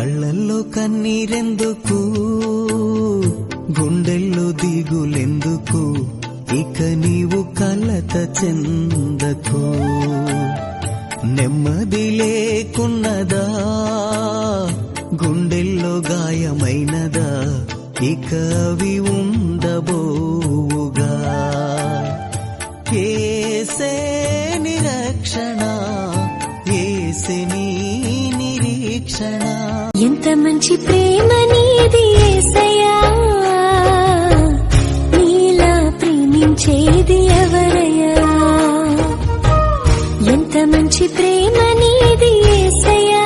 కళ్ళల్లో కన్నీరెందుకు, గుండెల్లో దిగులెందుకు, ఇక నీవు కలత చెందకు. నెమ్మది లేకున్నదా, గుండెల్లో గాయమైనదా, ఇక అవి ఉండబోవుగా. ఏసే నిరక్షణ, ఏసే నీ నిరీక్షణ. ఎంత మంచి ప్రేమ నీది యేసయ్యా, నీలా ప్రేమించేది ఎవరయ్యా. ఎంత మంచి ప్రేమ నీది యేసయ్యా,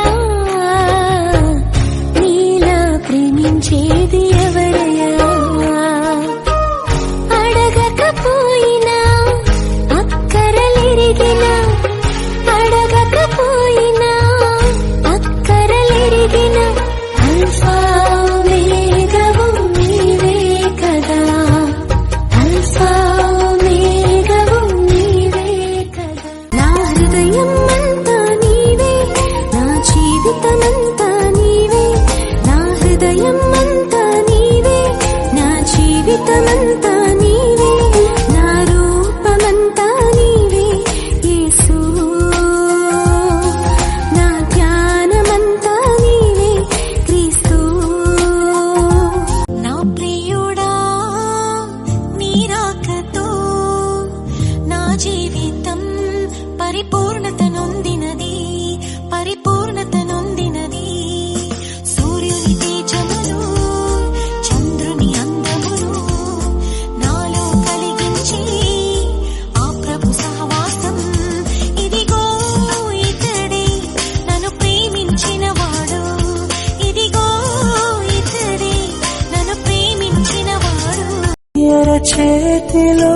నీలా ప్రేమించేది ఎవరయ్యా. అడగకపోయినా అక్కరలెరిగినా, అడగకపోయినా అక్కరలెరిగిన అల్ఫా ఓమేగావు నీవే కదా, అల్ఫా ఓమేగావు నీవే కదా. నా హృదయం అంతా నీవే, నా జీవితమంతా నీవే, నా హృదయం అంతా నీవే, నా జీవితమంతా నీవే, నా రూపమంతా నీవే యేసు. నా ధ్యానమంతా నీవే క్రీస్తు. నా ప్రియుడా నీ రాకతో నా జీవితం పరిపూర్ణత నొందినది, పరిపూర్ణత నొందినది. సూర్యుని తేజములు, చంద్రుని అందములు నాలో కలిగించి ఆ ప్రభు సహవాసం. ఇదిగో ఇతడే నన్ను ప్రేమించిన వాడు, ఇదిగో ఇతడే నన్ను ప్రేమించిన వాడు. ఎర చేతిలో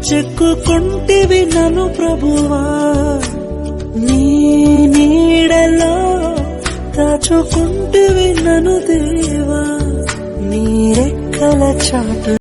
చెక్కుకుంటివి నన్ను ప్రభువా, నీ నీడలో దాచుకుంటివి నన్ను దేవా. నీ రెక్కల చాటు